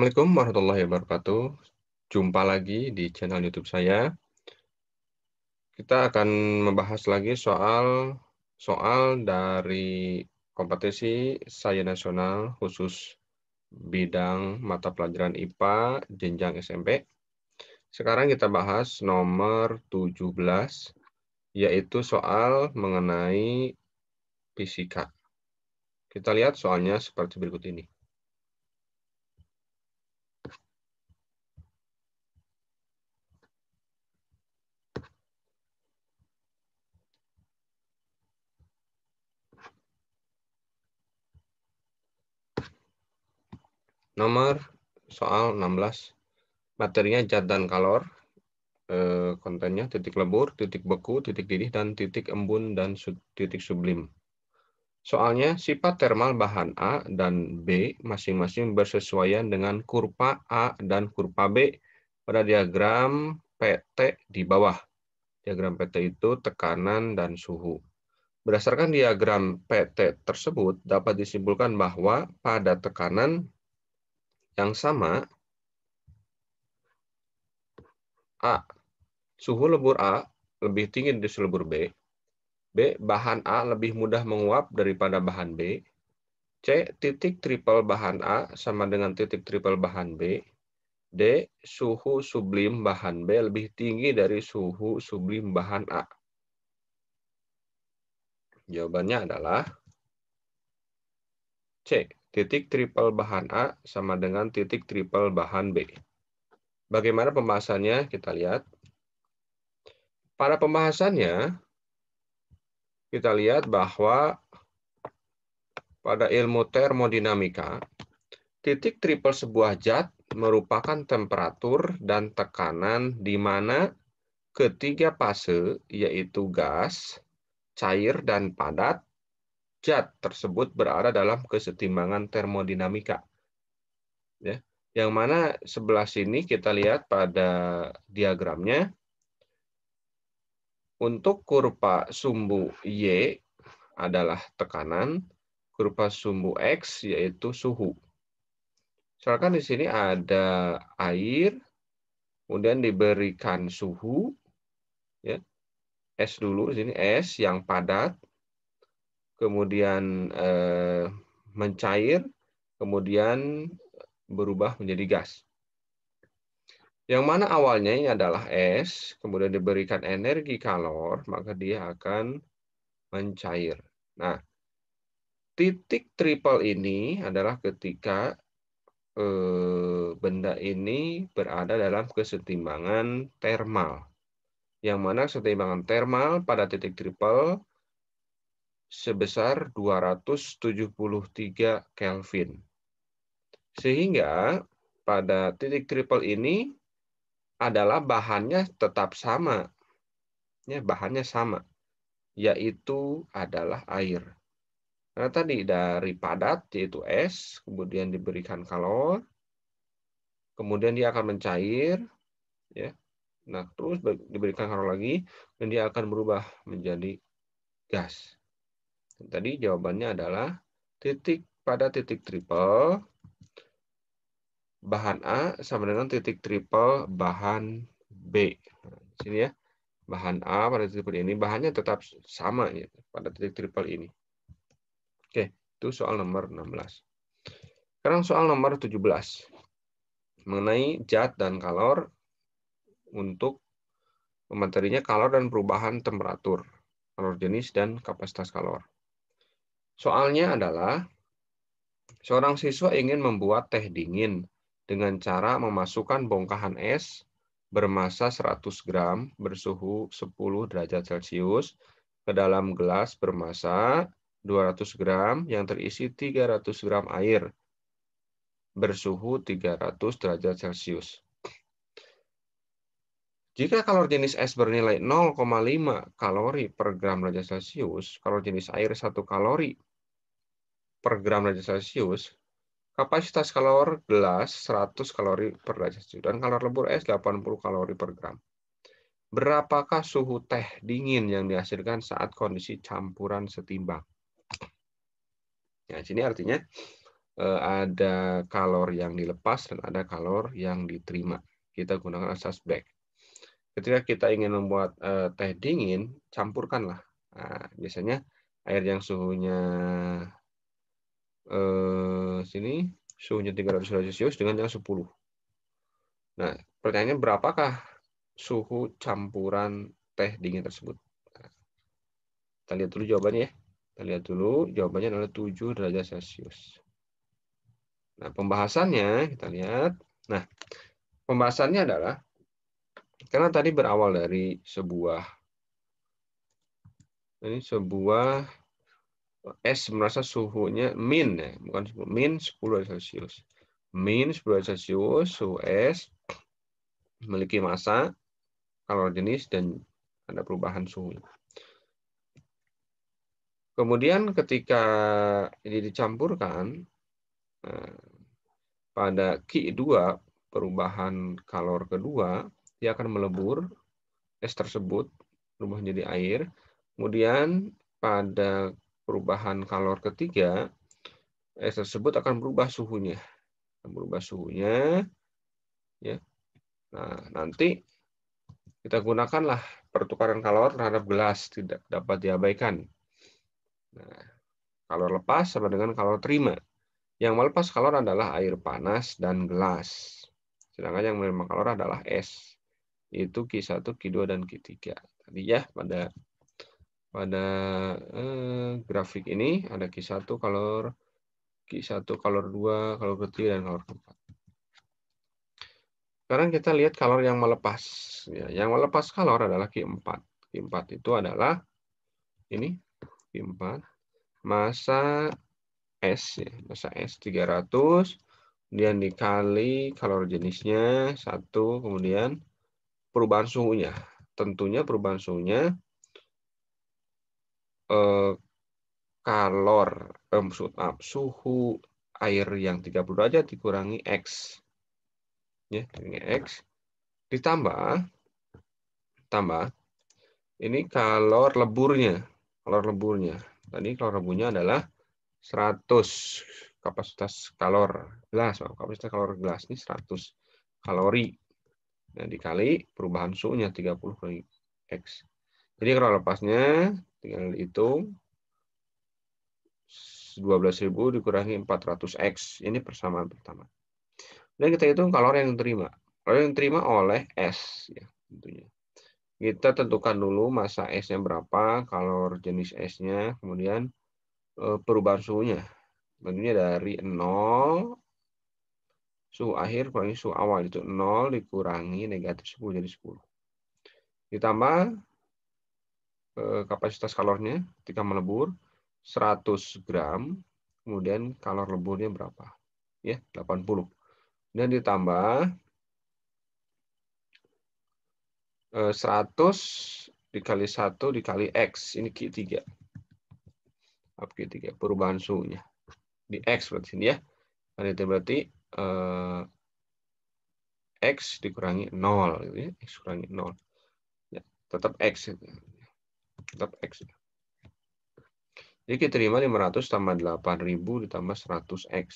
Assalamualaikum warahmatullahi wabarakatuh. Jumpa lagi di channel YouTube saya. Kita akan membahas lagi soal dari kompetisi Sains Nasional khusus bidang mata pelajaran IPA jenjang SMP. Sekarang kita bahas nomor 17, yaitu soal mengenai fisika. Kita lihat soalnya seperti berikut ini. Nomor soal 16, materinya zat dan kalor, kontennya titik lebur, titik beku, titik didih, dan titik embun dan titik sublim. Soalnya sifat termal bahan A dan B masing-masing bersesuaian dengan kurva A dan kurva B pada diagram PT di bawah. Diagram PT itu tekanan dan suhu. Berdasarkan diagram PT tersebut dapat disimpulkan bahwa pada tekanan yang sama A, suhu lebur A lebih tinggi dari suhu lebur B. B, bahan A lebih mudah menguap daripada bahan B. C, titik triple bahan A sama dengan titik triple bahan B. D, suhu sublim bahan B lebih tinggi dari suhu sublim bahan A. Jawabannya adalah C, titik triple bahan A sama dengan titik triple bahan B. Bagaimana pembahasannya? Kita lihat. Pada pembahasannya, kita lihat bahwa pada ilmu termodinamika, titik triple sebuah zat merupakan temperatur dan tekanan di mana ketiga fase, yaitu gas, cair, dan padat, zat tersebut berada dalam kesetimbangan termodinamika. Ya. Yang mana sebelah sini kita lihat pada diagramnya, untuk kurva sumbu Y adalah tekanan, kurva sumbu X yaitu suhu. Misalkan di sini ada air, kemudian diberikan suhu, ya, es dulu, di sini es yang padat, kemudian mencair, kemudian berubah menjadi gas. Yang mana awalnya ini adalah es, kemudian diberikan energi kalor, maka dia akan mencair. Nah, titik triple ini adalah ketika benda ini berada dalam kesetimbangan termal. Yang mana kesetimbangan termal pada titik triple sebesar 273 Kelvin. Sehingga pada titik triple ini adalah bahannya tetap sama. Ya, bahannya sama, yaitu adalah air. Karena tadi dari padat, yaitu es, kemudian diberikan kalor, kemudian dia akan mencair, ya. Nah, terus diberikan kalor lagi, dan dia akan berubah menjadi gas. Dan tadi jawabannya adalah pada titik triple, bahan A sama dengan titik triple bahan B. Nah, di sini ya, bahan A pada titik triple ini, bahannya tetap sama ya, pada titik triple ini. Oke, itu soal nomor 16. Sekarang soal nomor 17. Mengenai zat dan kalor untuk materinya kalor dan perubahan temperatur, kalor jenis dan kapasitas kalor. Soalnya adalah seorang siswa ingin membuat teh dingin dengan cara memasukkan bongkahan es bermassa 100 gram bersuhu 10 derajat Celcius ke dalam gelas bermassa 200 gram yang terisi 300 gram air bersuhu 300 derajat Celcius. Jika kalor jenis es bernilai 0,5 kalori per gram derajat Celcius, kalor jenis air 1 kalori per gram derajat Celcius, kapasitas kalor gelas 100 kalori per derajat Celcius, dan kalor lebur es 80 kalori per gram. Berapakah suhu teh dingin yang dihasilkan saat kondisi campuran setimbang? Nah, sini artinya ada kalor yang dilepas dan ada kalor yang diterima. Kita gunakan asas Black. Ketika kita ingin membuat teh dingin, campurkanlah. Nah, biasanya air yang suhunya sini suhunya 300 Celcius dengan yang 10. Nah, pertanyaannya berapakah suhu campuran teh dingin tersebut? Nah, kita lihat dulu jawabannya ya. Kita lihat dulu jawabannya adalah 7 derajat Celcius. Nah, pembahasannya kita lihat. Nah, pembahasannya adalah karena tadi berawal dari sebuah es merasa suhunya min ya, bukan min 10 derajat Celcius. Min 10 derajat Celcius suhu es memiliki massa, kalor jenis, dan ada perubahan suhu. Kemudian ketika ini dicampurkan pada Q2, perubahan kalor kedua, dia akan melebur es tersebut berubah menjadi air. Kemudian pada perubahan kalor ketiga, es tersebut akan berubah suhunya. Ya. Nah, nanti kita gunakanlah pertukaran kalor terhadap gelas, tidak dapat diabaikan. Nah, kalor lepas sama dengan kalor terima. Yang melepas kalor adalah air panas dan gelas. Sedangkan yang menerima kalor adalah es. Itu Q1, Q2, dan Q3. Tadi ya pada grafik ini ada Q1 kalor, Q1 kalor 2, kalor ketiga, dan kalor keempat. Sekarang kita lihat kalor yang melepas. Ya, yang melepas kalor adalah Q4. Q4 itu adalah ini Q4 massa es ya, massa es 300, kemudian dikali kalor jenisnya 1, kemudian perubahan suhunya. Tentunya perubahan suhunya suhu air yang 30 derajat dikurangi X. Ya, X ditambah ini kalor leburnya. Tadi kalor leburnya adalah 100 kapasitas kalor gelas. Kapasitas kalor gelas ini 100 kalori. Nah, dikali perubahan suhunya 30 kali X. Jadi kalor lepasnya tinggal dihitung 12.000 dikurangi 400X. Ini persamaan pertama. Dan kita hitung kalor yang diterima. Kalor yang diterima oleh S ya, tentunya. Kita tentukan dulu massa esnya berapa, kalor jenis esnya, kemudian perubahan suhunya. Tentunya dari 0 suhu akhir kurangi suhu awal, itu 0 dikurangi negatif 10 jadi 10. Ditambah kapasitas kalornya ketika melebur 100 gram, kemudian kalor leburnya berapa? Ya, 80. Dan ditambah 100 dikali 1 dikali X, ini Q3. Q3, perubahan suhunya. Di X berarti sini ya. Dan itu berarti X dikurangi 0. X kurangi 0. Ya, tetap X. Tetap X. Jadi kita terima 500 tambah 8.000 ditambah 100X.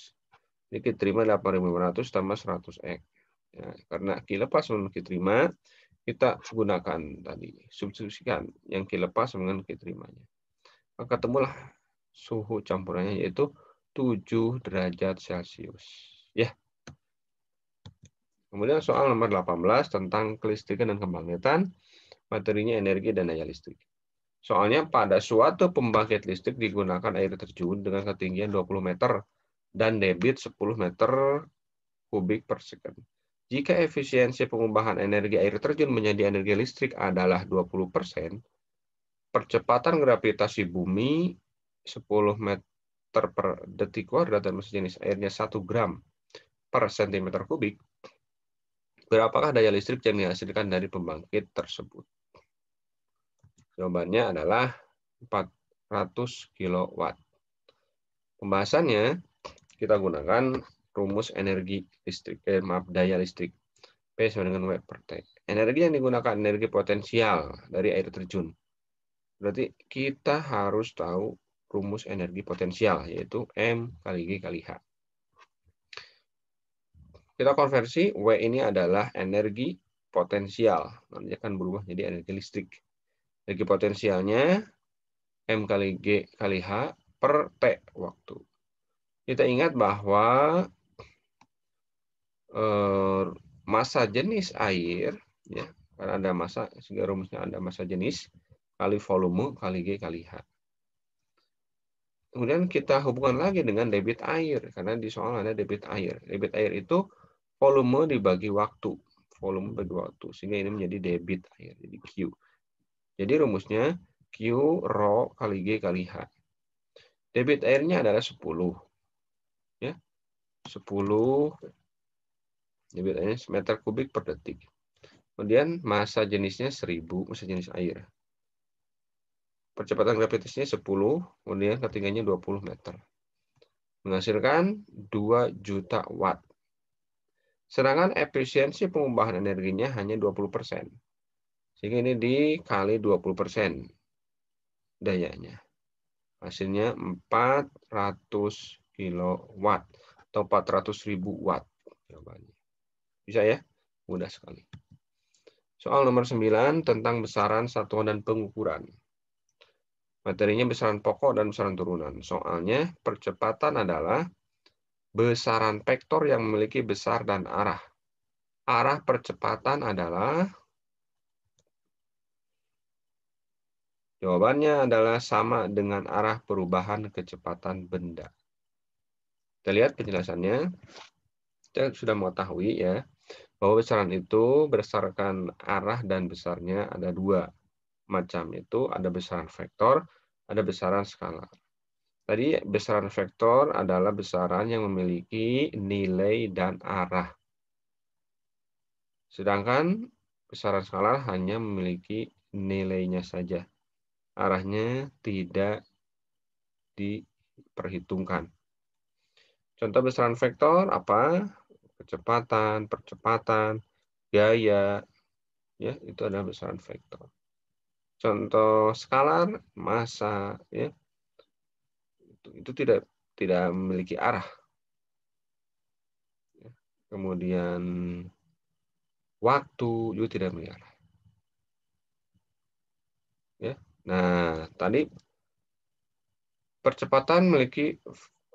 Jadi kita terima 8.500 tambah 100X. Ya, karena Q lepas menurut Q terima, kita gunakan tadi, substitusikan yang Q lepas dengan Q terimanya. Maka ketemulah suhu campurannya yaitu 7 derajat Celcius. Ya. Kemudian soal nomor 18 tentang kelistrikan dan kebangkitan, materinya energi dan daya listrik. Soalnya pada suatu pembangkit listrik digunakan air terjun dengan ketinggian 20 meter dan debit 10 meter kubik per second. Jika efisiensi pengubahan energi air terjun menjadi energi listrik adalah 20%, percepatan gravitasi bumi 10 meter per detik kuadrat dan sejenis airnya 1 gram per centimeter kubik, berapakah daya listrik yang dihasilkan dari pembangkit tersebut? Jawabannya adalah 400 kW. Pembahasannya kita gunakan rumus energi listrik, daya listrik. P sama dengan W per T. Energi yang digunakan energi potensial dari air terjun. Berarti kita harus tahu rumus energi potensial, yaitu M kali G kali H. Kita konversi, W ini adalah energi potensial. Nanti akan berubah jadi energi listrik. Energi potensialnya M kali G kali H per T waktu. Kita ingat bahwa massa jenis air, ya, karena ada massa, sehingga rumusnya ada massa jenis, kali volume, kali G kali H. Kemudian kita hubungkan lagi dengan debit air, karena di soal ada debit air. Debit air itu volume dibagi waktu. Volume bagi waktu, sehingga ini menjadi debit air, jadi Q. Jadi rumusnya Q rho kali G kali H. Debit airnya adalah 10. Ya, 10 debit airnya meter kubik per detik. Kemudian massa jenisnya 1000, massa jenis air. Percepatan gravitasinya 10, kemudian ketinggiannya 20 meter. Menghasilkan 2 juta watt. Sedangkan efisiensi pengubahan energinya hanya 20%. Sehingga ini dikali 20% dayanya. Hasilnya 400 kilowatt atau 400.000 watt. Jawabannya. Bisa ya? Mudah sekali. Soal nomor 9 tentang besaran satuan dan pengukuran. Materinya besaran pokok dan besaran turunan. Soalnya percepatan adalah besaran vektor yang memiliki besar dan arah. Arah percepatan adalah, jawabannya adalah sama dengan arah perubahan kecepatan benda. Kita lihat penjelasannya. Kita sudah mengetahui ya, bahwa besaran itu berdasarkan arah dan besarnya ada dua macam, itu ada besaran vektor, ada besaran skalar. Tadi besaran vektor adalah besaran yang memiliki nilai dan arah. Sedangkan besaran skalar hanya memiliki nilainya saja. Arahnya tidak diperhitungkan. Contoh besaran vektor apa? Kecepatan, percepatan, gaya, ya, itu adalah besaran vektor. Contoh skalar, massa, ya, itu tidak memiliki arah. Kemudian waktu juga tidak memiliki arah. Ya. Nah, tadi percepatan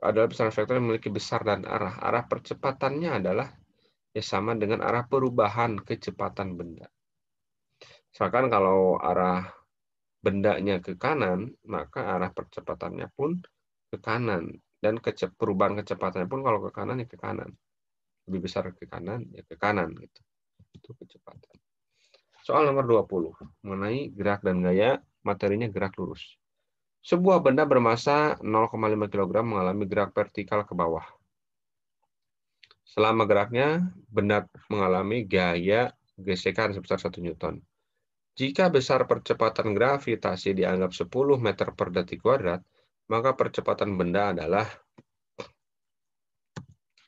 adalah besaran vektor yang memiliki besar dan arah. Arah percepatannya adalah ya sama dengan arah perubahan kecepatan benda. Misalkan kalau arah bendanya ke kanan, maka arah percepatannya pun ke kanan. Dan perubahan kecepatannya pun kalau ke kanan ya ke kanan. Lebih besar ke kanan ya ke kanan gitu. Itu kecepatan. Soal nomor 20 mengenai gerak dan gaya, materinya gerak lurus. Sebuah benda bermasa 0,5 kg mengalami gerak vertikal ke bawah. Selama geraknya, benda mengalami gaya gesekan sebesar 1 Newton. Jika besar percepatan gravitasi dianggap 10 meter per detik kuadrat, maka percepatan benda adalah,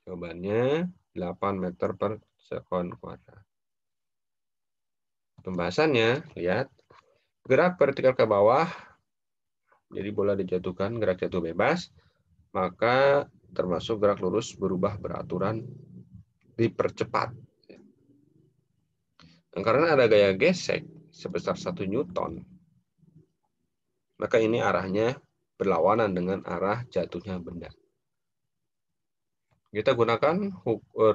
jawabannya 8 meter per sekon kuadrat. Pembahasannya, lihat. Gerak vertikal ke bawah, jadi bola dijatuhkan, gerak jatuh bebas, maka termasuk gerak lurus berubah beraturan dipercepat. Dan karena ada gaya gesek sebesar 1 Newton, maka ini arahnya berlawanan dengan arah jatuhnya benda. Kita gunakan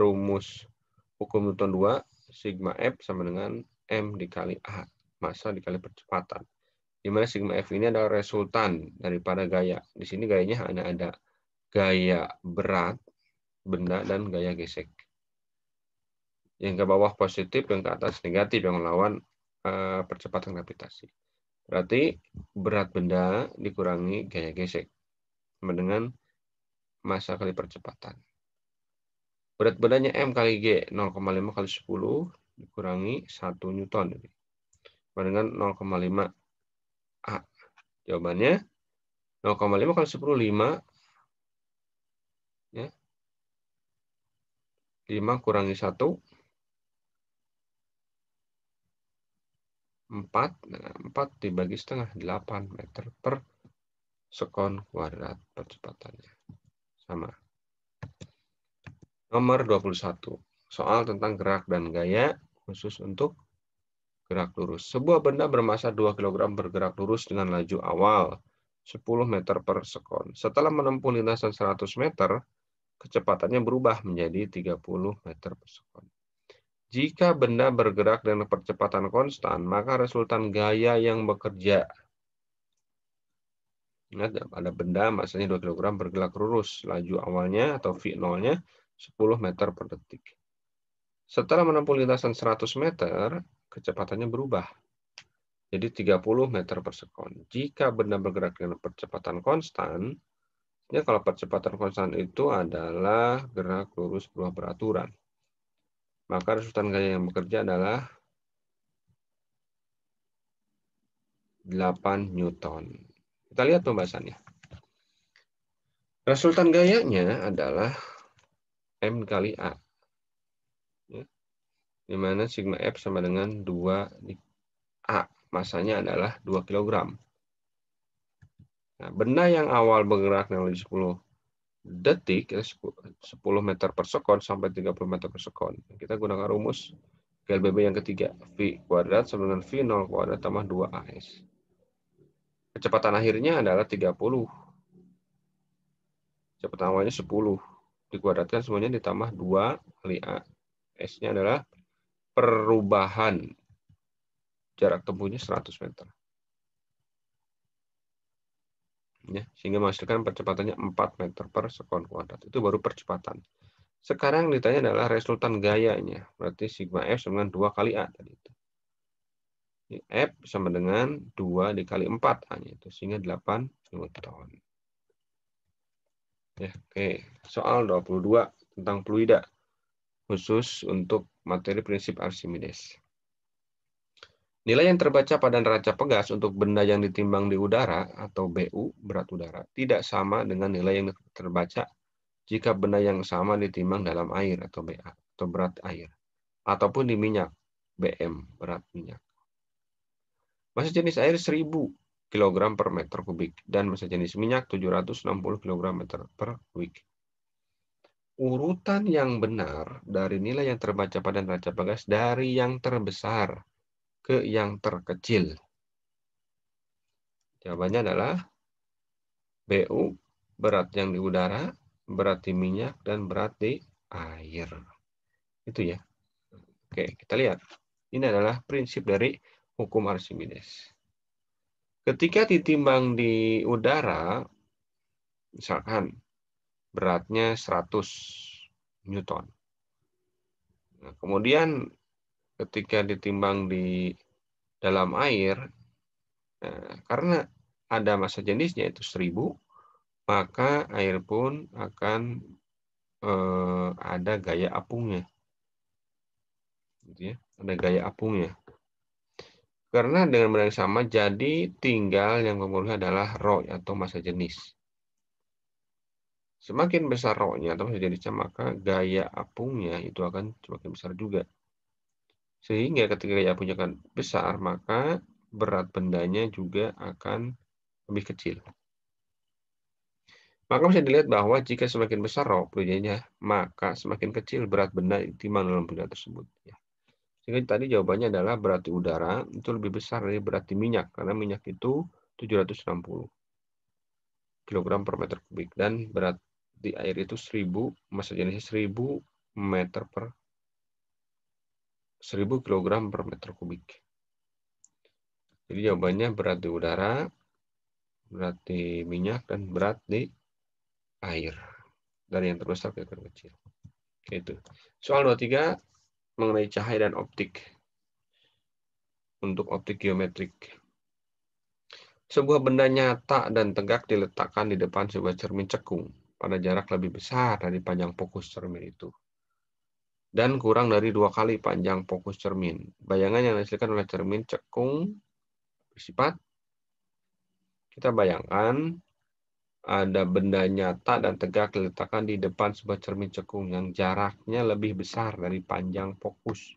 rumus hukum Newton 2, sigma F sama dengan M dikali A, massa dikali percepatan. Di mana sigma F ini adalah resultan daripada gaya. Di sini gayanya hanya ada gaya berat benda dan gaya gesek. Yang ke bawah positif, yang ke atas negatif, yang melawan percepatan gravitasi. Berarti berat benda dikurangi gaya gesek sama dengan massa kali percepatan. Berat bendanya M kali G, 0,5 kali 10 dikurangi 1 Newton. Sama dengan 0,5 A. Jawabannya 0,5 kali 10, 5. Ya. 5 kurangi 1. 4. Nah, 4 dibagi setengah, 8 meter per sekon kuadrat percepatannya. Sama. Nomor 21. soal tentang gerak dan gaya khusus untuk gerak lurus. Sebuah benda bermasa 2 kg bergerak lurus dengan laju awal 10 meter per sekon. Setelah menempuh lintasan 100 meter, kecepatannya berubah menjadi 30 meter per sekon. Jika benda bergerak dengan percepatan konstan, maka resultan gaya yang bekerja. Ingat, ada benda masanya 2 kg bergerak lurus, laju awalnya atau V0-nya 10 meter per detik. Setelah menempuh lintasan 100 meter, kecepatannya berubah jadi 30 meter per sekon. Jika benda bergerak dengan percepatan konstan, ya kalau percepatan konstan itu adalah gerak lurus buah beraturan. Maka resultan gaya yang bekerja adalah 8 Newton. Kita lihat pembahasannya. Resultan gayanya adalah M kali A. Di mana sigma F sama dengan 2 A. Masanya adalah 2 kg. Nah, benda yang awal bergerak dengan 10 detik, 10 meter per sekon sampai 30 meter per sekon. Kita gunakan rumus GLBB yang ketiga. V kuadrat sama dengan V0 kuadrat tambah 2AS. Kecepatan akhirnya adalah 30. Kecepatan awalnya 10. Dikuadratkan semuanya ditambah 2 kali A. S-nya adalah perubahan jarak tempuhnya 100 meter. Ya, sehingga menghasilkan percepatannya 4 meter per sekon kuadrat. Itu baru percepatan. Sekarang ditanya adalah resultan gayanya. Berarti sigma F sama dengan 2 kali A tadi itu. F sama dengan 2 dikali 4 A-nya itu, sehingga 8 Newton. Ya, oke. Soal 22 tentang fluida khusus untuk materi prinsip Archimedes. Nilai yang terbaca pada neraca pegas untuk benda yang ditimbang di udara atau BU, berat udara, tidak sama dengan nilai yang terbaca jika benda yang sama ditimbang dalam air atau BA, atau berat air, ataupun di minyak, BM, berat minyak. Massa jenis air 1000 kg per meter kubik, dan massa jenis minyak 760 kg meter per kubik. Urutan yang benar dari nilai yang terbaca pada neraca pegas dari yang terbesar ke yang terkecil. Jawabannya adalah BU, berat yang di udara, berat di minyak, dan berat di air. Itu ya. Oke, kita lihat. Ini adalah prinsip dari hukum Archimedes. Ketika ditimbang di udara, misalkan beratnya 100 Newton. Nah, kemudian ketika ditimbang di dalam air, karena ada massa jenisnya itu 1000, maka air pun akan ada gaya apungnya. Gitu ya, ada gaya apungnya. Karena dengan benda yang sama, jadi tinggal yang mempengaruhi adalah rho atau massa jenis. Semakin besar rho-nya atau massa jenisnya, maka gaya apungnya itu akan semakin besar juga. Sehingga ketika gaya apungnya akan besar, maka berat bendanya juga akan lebih kecil. Maka bisa dilihat bahwa jika semakin besar rho fluidanya, maka semakin kecil berat benda ditimbang dalam benda tersebut. Sehingga tadi jawabannya adalah berat di udara itu lebih besar dari berat di minyak, karena minyak itu 760 kg per meter kubik, dan berat di air itu 1000, massa jenisnya 1000 meter per 1000 kg per meter kubik. Jadi jawabannya berat di udara, berat di minyak, dan berat di air. Dari yang terbesar ke yang terkecil. Itu. Soal 23 mengenai cahaya dan optik. Untuk optik geometrik. Sebuah benda nyata dan tegak diletakkan di depan sebuah cermin cekung pada jarak lebih besar dari panjang fokus cermin itu. Dan kurang dari 2 kali panjang fokus cermin. Bayangan yang dihasilkan oleh cermin cekung bersifat, kita bayangkan ada benda nyata dan tegak diletakkan di depan sebuah cermin cekung yang jaraknya lebih besar dari panjang fokus.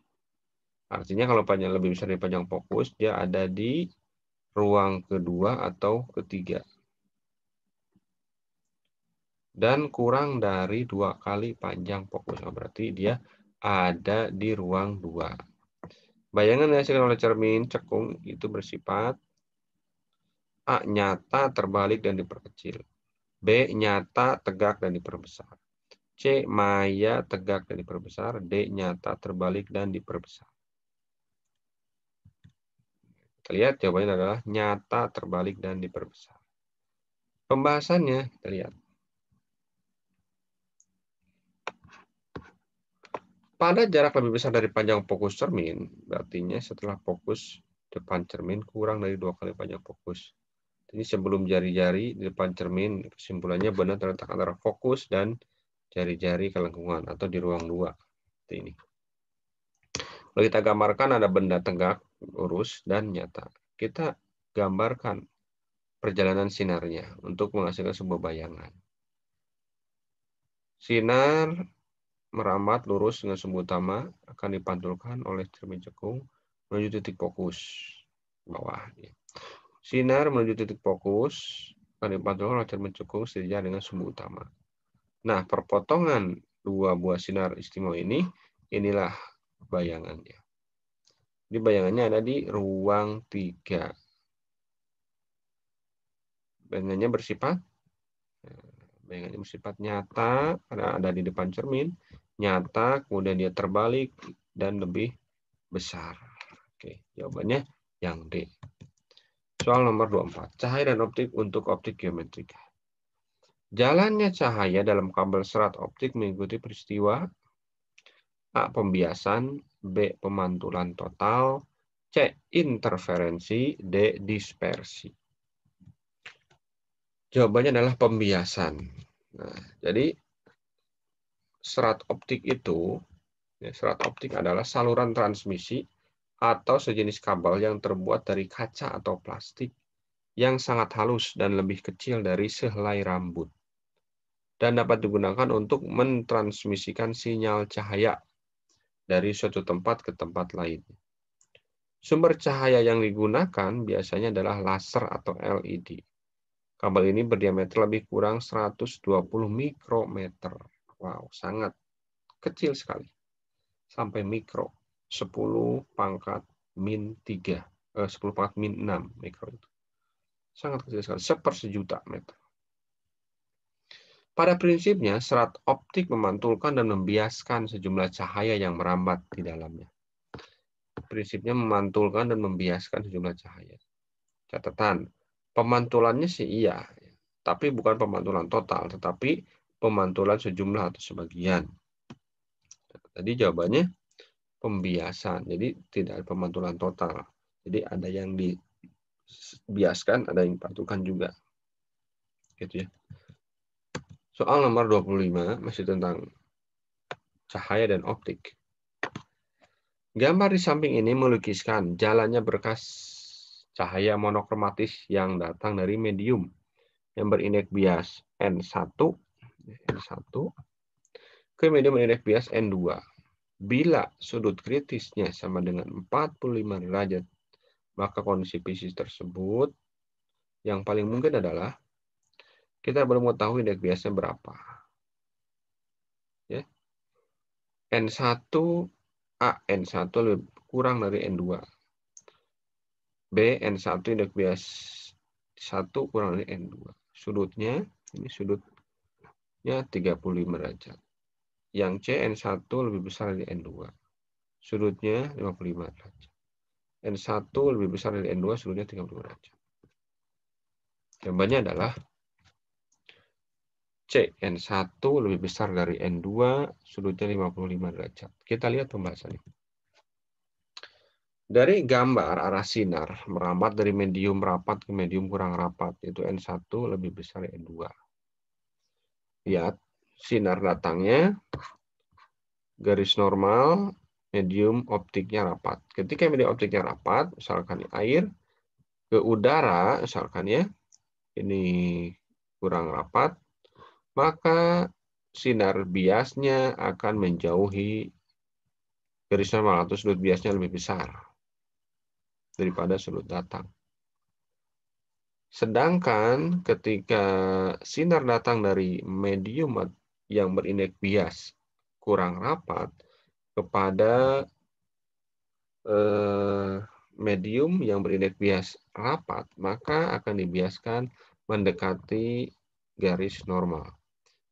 Artinya kalau panjang lebih besar dari panjang fokus, dia ada di ruang kedua atau ketiga. Dan kurang dari 2 kali panjang fokus. Berarti dia ada di ruang 2. Bayangan yang dihasilkan oleh cermin cekung itu bersifat A. Nyata, terbalik, dan diperkecil. B. Nyata, tegak, dan diperbesar. C. Maya, tegak, dan diperbesar. D. Nyata, terbalik, dan diperbesar. Kita lihat jawabannya adalah nyata, terbalik, dan diperbesar. Pembahasannya kita lihat. Pada jarak lebih besar dari panjang fokus cermin, berarti setelah fokus depan cermin kurang dari 2 kali panjang fokus. Ini sebelum jari-jari di depan cermin, kesimpulannya benar terletak antara fokus dan jari-jari kelengkungan atau di ruang 2. Seperti ini. Kalau kita gambarkan ada benda tegak, lurus, dan nyata. Kita gambarkan perjalanan sinarnya untuk menghasilkan sebuah bayangan. Sinar merambat lurus dengan sumbu utama akan dipantulkan oleh cermin cekung menuju titik fokus bawah. Sinar menuju titik fokus akan dipantulkan oleh cermin cekung sejajar dengan sumbu utama. Nah, perpotongan dua buah sinar istimewa inilah bayangannya. Jadi bayangannya ada di ruang 3. Bayangannya bersifat nyata karena ada di depan cermin, nyata, kemudian dia terbalik dan lebih besar. Oke, jawabannya yang D. Soal nomor 24. Cahaya dan optik untuk optik geometrika. Jalannya cahaya dalam kabel serat optik mengikuti peristiwa A. Pembiasan, B. Pemantulan total, C. Interferensi, D. Dispersi. Jawabannya adalah pembiasan. Nah, jadi serat optik itu, serat optik adalah saluran transmisi atau sejenis kabel yang terbuat dari kaca atau plastik yang sangat halus dan lebih kecil dari sehelai rambut dan dapat digunakan untuk mentransmisikan sinyal cahaya dari suatu tempat ke tempat lain. Sumber cahaya yang digunakan biasanya adalah laser atau LED. Kabel ini berdiameter lebih kurang 120 mikrometer. Wow, sangat kecil sekali. Sampai mikro. 10 pangkat min 3. 10 pangkat min 6 mikro itu. Sangat kecil sekali. Sepersejuta meter. Pada prinsipnya, serat optik memantulkan dan membiaskan sejumlah cahaya yang merambat di dalamnya. Prinsipnya memantulkan dan membiaskan sejumlah cahaya. Catatan, pemantulannya sih iya, tapi bukan pemantulan total, tetapi pemantulan sejumlah atau sebagian. Tadi jawabannya pembiasan, jadi tidak ada pemantulan total. Jadi ada yang dibiaskan, ada yang dipantulkan juga. Gitu ya. Soal nomor 25 masih tentang cahaya dan optik. Gambar di samping ini melukiskan jalannya berkas cahaya monokromatis yang datang dari medium yang berindeks bias N1 ke medium berindeks bias N2. Bila sudut kritisnya sama dengan 45 derajat, maka kondisi fisik tersebut yang paling mungkin adalah kita belum mengetahui indeks biasnya berapa. Ya. N1 N1 lebih kurang dari N2. B, N1 indeks bias 1 kurang dari N2. Sudutnya, ini sudutnya 35 derajat. Yang C, N1 lebih besar dari N2. Sudutnya 55 derajat. N1 lebih besar dari N2, sudutnya 35 derajat. Jawabannya adalah C, N1 lebih besar dari N2, sudutnya 55 derajat. Kita lihat pembahasannya. Dari gambar arah sinar merambat dari medium rapat ke medium kurang rapat, yaitu N1 lebih besar dari N2. Lihat, sinar datangnya garis normal, medium optiknya rapat. Ketika medium optiknya rapat, misalkan air, ke udara, misalkan ya, ini kurang rapat, maka sinar biasnya akan menjauhi garis normal atau sudut biasnya lebih besar daripada sudut datang. Sedangkan ketika sinar datang dari medium yang berindeks bias kurang rapat, kepada medium yang berindeks bias rapat, maka akan dibiaskan mendekati garis normal,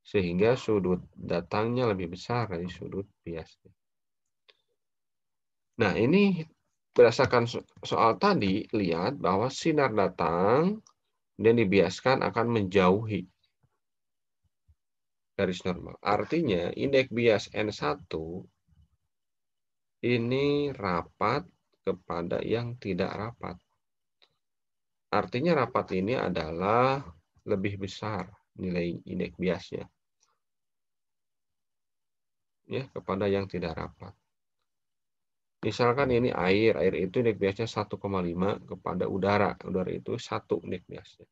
sehingga sudut datangnya lebih besar dari sudut biasnya. Nah, ini berdasarkan soal tadi, lihat bahwa sinar datang dan dibiaskan akan menjauhi garis normal. Artinya, indeks bias N1 ini rapat kepada yang tidak rapat. Artinya rapat ini adalah lebih besar nilai indeks biasnya ya kepada yang tidak rapat. Misalkan ini air itu indeks biasnya 1,5 kepada udara itu 1 indeks biasnya.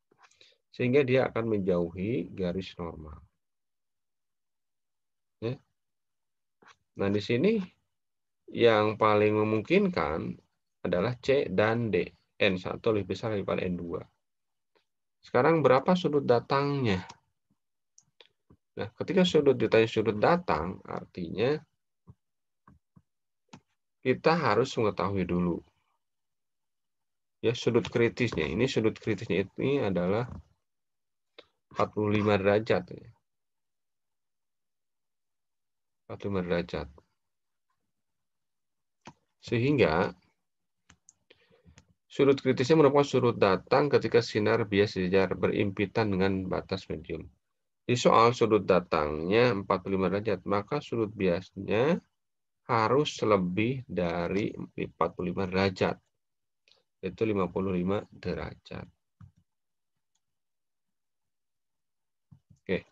Sehingga dia akan menjauhi garis normal. Ya. Nah, di sini yang paling memungkinkan adalah C dan D. N1 lebih besar daripada N2. Sekarang berapa sudut datangnya? Nah, ketika ditanya sudut datang, artinya kita harus mengetahui dulu ya sudut kritisnya. Ini sudut kritisnya ini adalah 45 derajat. 45 derajat. Sehingga sudut kritisnya merupakan sudut datang ketika sinar bias sejajar berimpitan dengan batas medium. Di soal sudut datangnya 45 derajat, maka sudut biasnya harus lebih dari 45 derajat. Itu 55 derajat. Oke.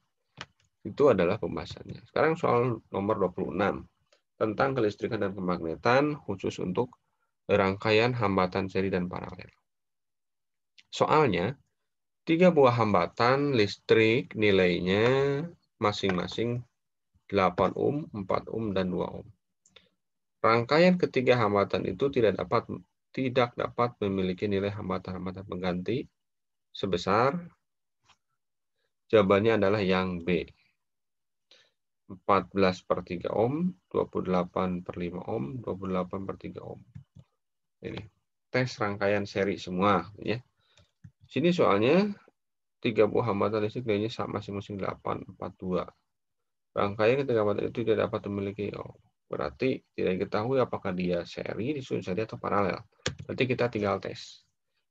Itu adalah pembahasannya. Sekarang soal nomor 26 tentang kelistrikan dan kemagnetan khusus untuk rangkaian hambatan seri dan paralel. Soalnya, 3 buah hambatan listrik nilainya masing-masing 8 ohm, 4 ohm, dan 2 ohm. Rangkaian ketiga hambatan itu tidak dapat memiliki nilai hambatan-hambatan pengganti sebesar, jawabannya adalah yang B. 14/3 ohm, 28/5 ohm, 28/3 ohm. Ini tes rangkaian seri semua ya. Sini soalnya 3 buah hambatan listrik nilainya masing-masing 8, 4, 2. Rangkaian ketiga hambatan itu tidak dapat memiliki berarti tidak diketahui apakah dia seri, disusun seri atau paralel. Berarti kita tinggal tes.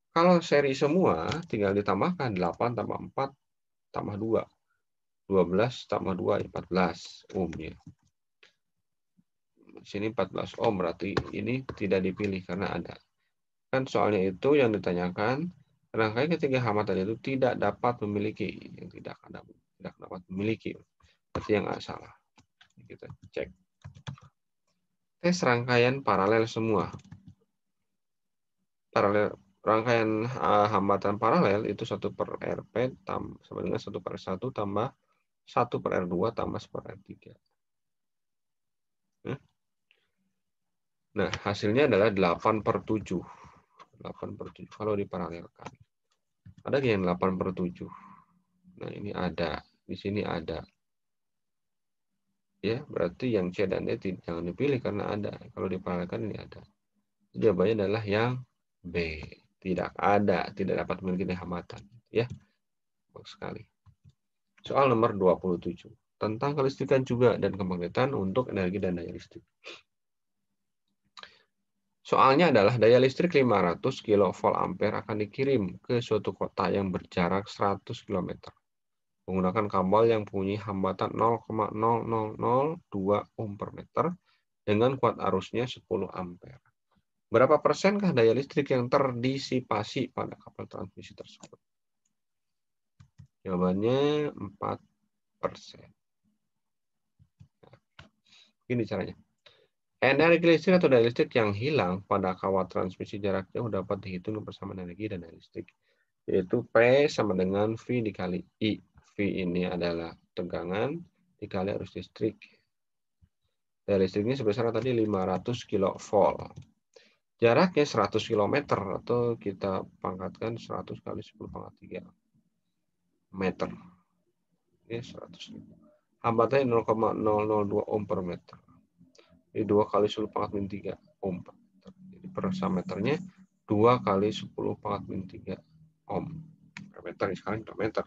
Kalau seri semua tinggal ditambahkan 8 tambah 4 tambah 2. 12 tambah 2 14 ohm ya. Sini 14 ohm berarti ini tidak dipilih karena ada. Kan soalnya itu yang ditanyakan rangkaian ketiga hambatan itu tidak dapat memiliki, yang tidak dapat memiliki. Berarti yang salah. Kita cek. Tes rangkaian paralel semua. Rangkaian hambatan paralel itu 1/Rp sama dengan 1/1 tambah 1/R2 tambah 1/R3. Nah, hasilnya adalah 8/7. 8/7 kalau diparalelkan. Ada yang 8/7. Nah, ini ada. Di sini ada. Ya, berarti yang C dan D jangan dipilih karena ada. Kalau diparalelkan ini ada. Jawabannya adalah yang B. Tidak ada, tidak dapat memiliki hambatan. Ya, bagus sekali. Soal nomor 27. Tentang kelistrikan juga dan kemagnetan untuk energi dan daya listrik. Soalnya adalah daya listrik 500 kV ampere akan dikirim ke suatu kota yang berjarak 100 km. Menggunakan kabel yang punya hambatan 0,0002 ohm per meter dengan kuat arusnya 10 ampere. Berapa persenkah daya listrik yang terdisipasi pada kabel transmisi tersebut? Jawabannya 4%. Ini caranya. Energi listrik atau daya listrik yang hilang pada kawat transmisi jarak jauh dapat dihitung bersama energi dan daya listrik. Yaitu P sama dengan V dikali I. V ini adalah tegangan dikali arus listrik. Daya listriknya sebesar tadi 500 kV. Jaraknya 100 km atau kita pangkatkan 100 kali 10 pangkat 3 meter. Ini 100. Hambatannya 0,002 ohm per meter. Jadi 2 kali 10 pangkat min 3 ohm. Jadi per meternya 2 kali 10 pangkat min 3 ohm. Per meter, sekarang per meter.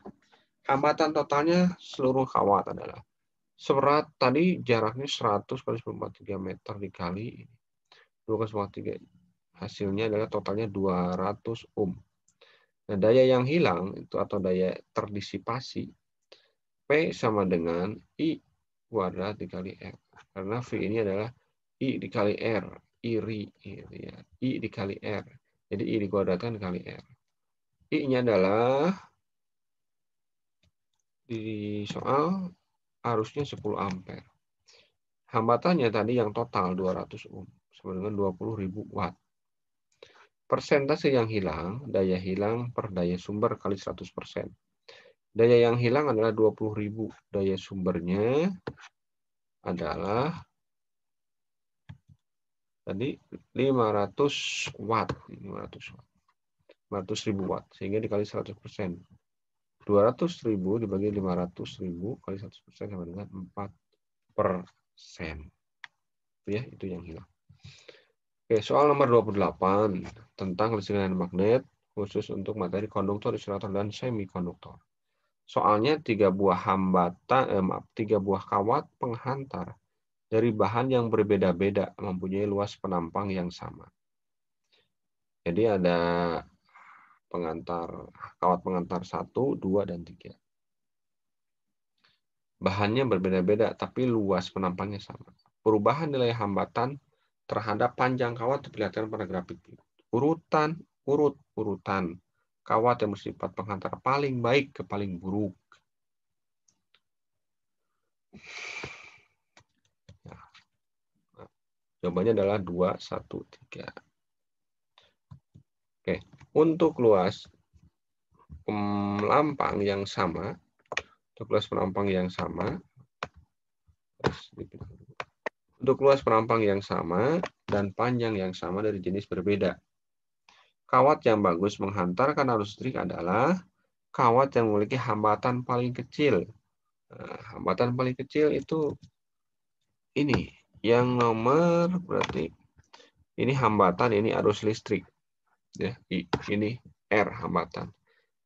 Hambatan totalnya seluruh kawat adalah serat tadi jaraknya 100 kali 10 pangkat 3 meter dikali 2 kali 10 pangkat 3. Hasilnya adalah totalnya 200 ohm. Nah, daya yang hilang itu atau daya terdisipasi P sama dengan I kuadrat dikali R. Karena V ini adalah I dikali R. I dikali R. Jadi I dikuadratkan dikali R. I-nya adalah di soal arusnya 10 ampere. Hambatannya tadi yang total 200 ohm. Sama dengan 20.000 watt. Persentase yang hilang, daya hilang per daya sumber kali 100%. Daya yang hilang adalah 20.000. Daya sumbernya adalah tadi 500 watt. 500.000 watt. Sehingga dikali 100%. 200.000 dibagi 500.000 kali 100% sama dengan 4%. Ya, itu yang hilang. Oke, soal nomor 28 tentang kelistrikan magnet khusus untuk materi konduktor, insulator, dan semikonduktor. Soalnya 3 buah kawat penghantar dari bahan yang berbeda-beda mempunyai luas penampang yang sama. Jadi ada kawat pengantar 1, 2, dan 3. Bahannya berbeda-beda, tapi luas penampangnya sama. Perubahan nilai hambatan terhadap panjang kawat diperlihatkan pada grafik. Urutan kawat yang bersifat penghantar paling baik ke paling buruk. Nah, jawabannya adalah 2, 1, 3. Oke, untuk luas lampang yang sama, untuk luas penampang yang sama dan panjang yang sama dari jenis berbeda. Kawat yang bagus menghantarkan arus listrik adalah kawat yang memiliki hambatan paling kecil. Nah, hambatan paling kecil itu ini. Yang nomor berarti ini hambatan, ini arus listrik. Ya, ini R hambatan.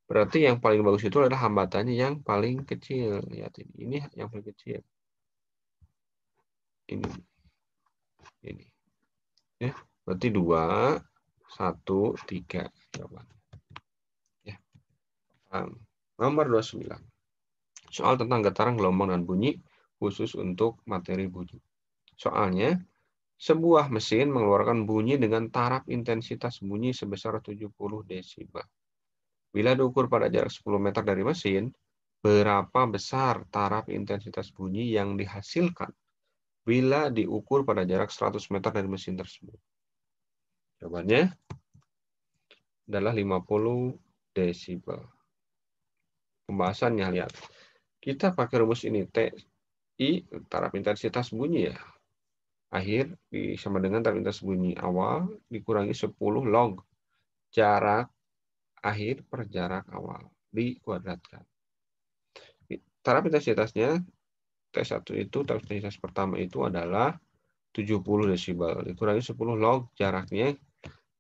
Berarti yang paling bagus itu adalah hambatannya yang paling kecil. Lihat ini yang paling kecil. Ini. Ya, berarti 2, 1, 3 jawaban. Ya. Nomor 29. Soal tentang getaran, gelombang, dan bunyi khusus untuk materi bunyi. Soalnya, sebuah mesin mengeluarkan bunyi dengan taraf intensitas bunyi sebesar 70 desibel. Bila diukur pada jarak 10 meter dari mesin, berapa besar taraf intensitas bunyi yang dihasilkan bila diukur pada jarak 100 meter dari mesin tersebut? Jawabannya adalah 50 desibel. Pembahasannya, lihat. Kita pakai rumus ini, TI, taraf intensitas bunyi ya. Akhir sama dengan taraf intensitas bunyi awal dikurangi 10 log jarak akhir per jarak awal dikuadratkan. Taraf intensitasnya T1 itu, taraf intensitas pertama itu adalah 70 desibel. Dikurangi 10 log jaraknya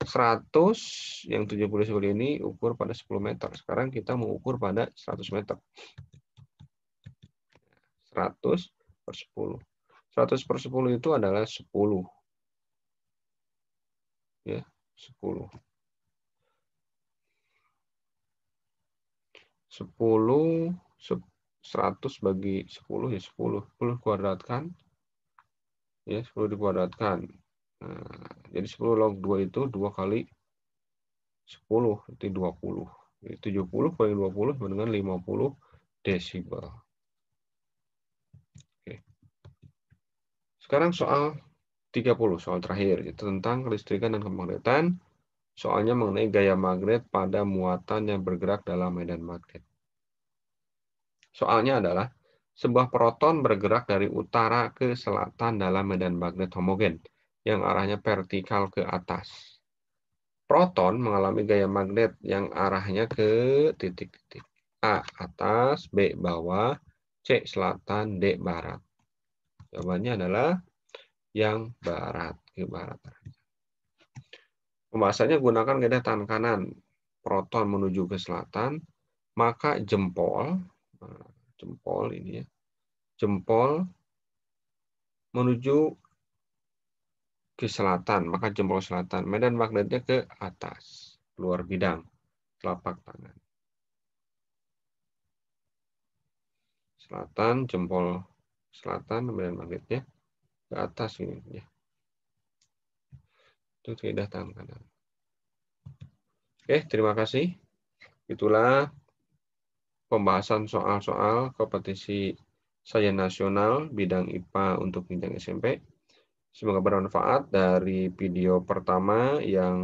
100, yang 70 desibel ini ukur pada 10 meter. Sekarang kita mau ukur pada 100 meter. 100 per 10. 100 per 10 itu adalah 10. Ya, 10. 100 bagi 10 ya 10. 10 kuadratkan. Ya, 10 dikuadratkan. Nah, jadi 10 log 2 itu 2 kali 10, itu 20. Jadi 70 kali 20 sama dengan 50 desibel. Oke. Sekarang soal 30, soal terakhir. Itu tentang kelistrikan dan kemagnetان. Soalnya mengenai gaya magnet pada muatan yang bergerak dalam medan magnet. Soalnya adalah sebuah proton bergerak dari utara ke selatan dalam medan magnet homogen yang arahnya vertikal ke atas. Proton mengalami gaya magnet yang arahnya ke titik-titik. A atas, B bawah, C selatan, D barat. Jawabannya adalah yang barat, ke barat. Pembahasannya gunakan kaidah tangan kanan, proton menuju ke selatan, maka jempol ini ya, jempol menuju ke selatan, maka jempol selatan. Medan magnetnya ke atas, keluar bidang telapak tangan. Selatan, jempol selatan, medan magnetnya ke atas ini ya. Itu kaidah tangan kanan. Oke, terima kasih. Itulah pembahasan soal-soal kompetisi sains nasional bidang IPA untuk jenjang SMP. Semoga bermanfaat dari video pertama yang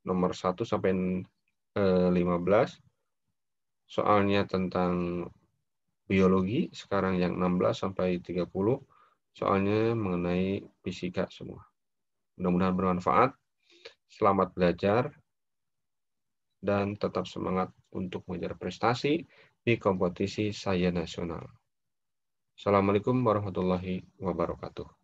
nomor 1 sampai 15. Soalnya tentang biologi, sekarang yang 16 sampai 30. Soalnya mengenai fisika semua. Mudah-mudahan bermanfaat. Selamat belajar dan tetap semangat untuk mengejar prestasi di kompetisi sains nasional. Assalamualaikum warahmatullahi wabarakatuh.